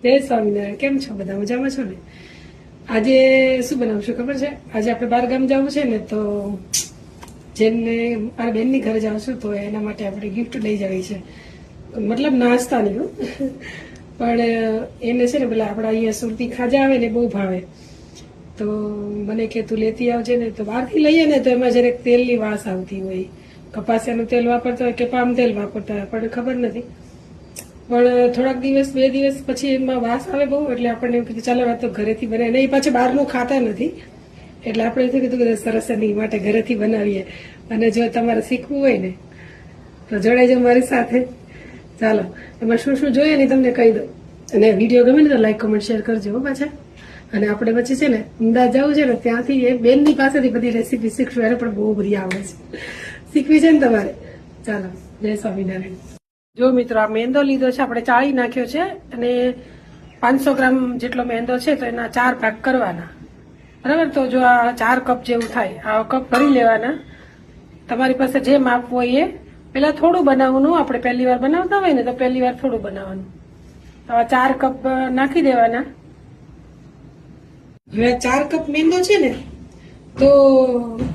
જય સ્વામિનારાયણ. કેમ છો બધા? મજામાં છો ને? આજે શું બનાવશું ખબર છે? આજે આપણે બહાર ગામ જવું છે ને, તો જેમને મારા બેનની ઘરે જાઉં છું, તો એના માટે આપણે ગિફ્ટ લઈ જવી છે. મતલબ નાસ્તાની હો. પણ એને છે ને પેલા આપણા અહીંયા સુરતી ખાજા આવે ને બહુ ભાવે. તો મને કે તું લેતી આવજે ને. તો બહારથી લઈએ ને તો એમાં જરાક તેલની વાસ આવતી હોય. કપાસિયાનું તેલ વાપરતા હોય કે પામ તેલ વાપરતા હોય, પણ ખબર નથી. પણ થોડાક દિવસ 2 દિવસ પછી એમાં વાસ આવે બહુ, એટલે આપણને એવું કીધું ચાલો આ તો ઘરેથી બનાવીએ. અને એ પાછું બહારનું ખાતા નથી, એટલે આપણે એવું કીધું કે સરસ એની માટે ઘરેથી બનાવીએ. અને જો તમારે શીખવું હોય ને તો જોડાઈજો મારી સાથે. ચાલો, એમાં શું શું જોઈએ ને તમને કહી દઉં. અને વિડીયો ગમે ને તો લાઈક કમેન્ટ શેર કરજો પાછા. અને આપણે પછી છે ને અમદાવાદ જવું છે ને, ત્યાંથી એ બેનની પાસેથી બધી રેસીપી શીખશું. એને પણ બહુ બધી આવડે છે, શીખવી છે ને તમારે. ચાલો, જય સ્વામિનારાયણ. જો મિત્રો, આ મેંદો લીધો છે આપણે, ચાળી નાખ્યો છે. અને 500 ગ્રામ જેટલો મેંદો છે, તો એના 4 ભાગ કરવાના. બરાબર? તો જો આ 4 કપ જેવું થાય, આ કપ ભરી લેવાના. તમારી પાસે જે માપ હોય એ. પેલા થોડું બનાવવાનું, આપણે પહેલી વાર બનાવતા હોય ને તો પહેલી વાર થોડું બનાવવાનું. આવા 4 કપ નાખી દેવાના. હવે 4 કપ મેંદો છે ને, તો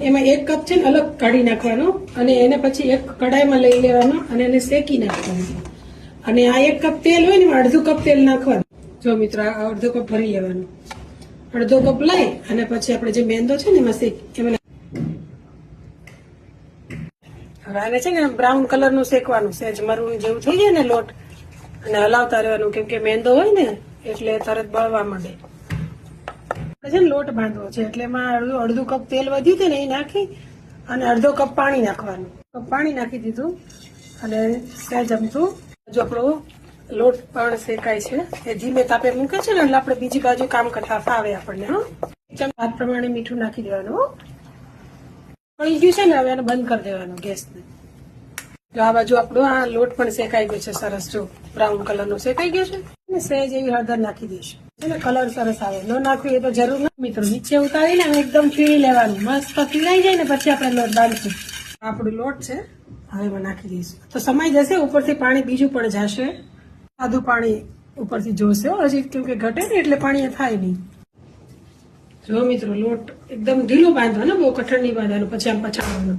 એમાં 1 કપ છે ને અલગ કાઢી નાખવાનો. અને એને પછી એક કડાઈમાં લઈ લેવાનો અને એને શેકી નાખવાનું. અને આ 1 કપ તેલ હોય ને, અડધું કપ તેલ નાખવાનું. જો મિત્રો, આ અડધો કપ ભરી લેવાનું. અડધો કપ લઈ અને પછી આપણે જે મેંદો છે ને એમાં એમાં હવે આને છે ને બ્રાઉન કલરનું શેકવાનું. સહેજ મરૂન જેવું થઈ જાય ને લોટ, અને હલાવતા રહેવાનું, કેમ કે મેંદો હોય ને એટલે તરત બળવા માંડે. છે ને લોટ બાંધવો છે, એટલે એમાં અડધું કપ તેલ વધ્યું હતું ને એ નાખી અને અડધો કપ પાણી નાખવાનું. કપ પાણી નાખી દીધું અને સહેજ અમથું. જો આપણો લોટ પણ શેકાય છે, એ ધીમે તાપે મૂકે છે ને, એટલે આપણે બીજી બાજુ કામ કરતા ફાવે આપણને. હાથ પ્રમાણે મીઠું નાખી દેવાનું. પડી ગયું છે ને, હવે એને બંધ કરી દેવાનું ગેસને. જો આ બાજુ આપણો આ લોટ પણ શેકાઈ ગયો છે સરસ. જો બ્રાઉન કલરનો શેકાઈ ગયો છે. અને સહેજ એવી હળદર નાખી દઈશું, એટલે કલર સરસ આવે. ન નાખવું એ તો જરૂર નથી મિત્રો. નીચે ઉતારીને એકદમ ફીણી લેવાનું. મસ્ત ફીણાઈ જાય ને પછી આપણે લોટ બાંધશું. આપણો લોટ છે, હવે એમાં નાખી દઈશું. તો સમાઈ જશે. ઉપરથી પાણી બીજું પણ જશે. સાદું પાણી ઉપરથી જોશે હજી, કેમ કે ઘટે ને એટલે પાણી થાય નહીં. જો મિત્રો, લોટ એકદમ ઢીલો બાંધવાનો, બહુ કઠણ નહીં બાંધવાનું. પછી આમ પછાડવાનું.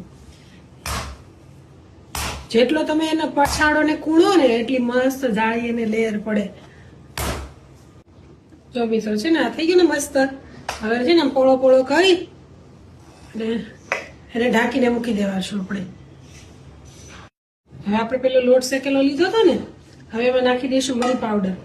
જેટલો તમે એને પછાડો ને કૂણો ને, એટલી મસ્ત જાળી અને લેયર પડે. જો મિત્રો છે ને, આ થઈ ગયું ને મસ્ત. હવે છે ને પોળો પોળો કરી અને એને ઢાંકીને મૂકી દેવાશું આપણે. હવે આપણે પેલો લોટ શેકેલો લીધો હતો ને, હવે એમાં નાખી દઈશું મરી પાવડર.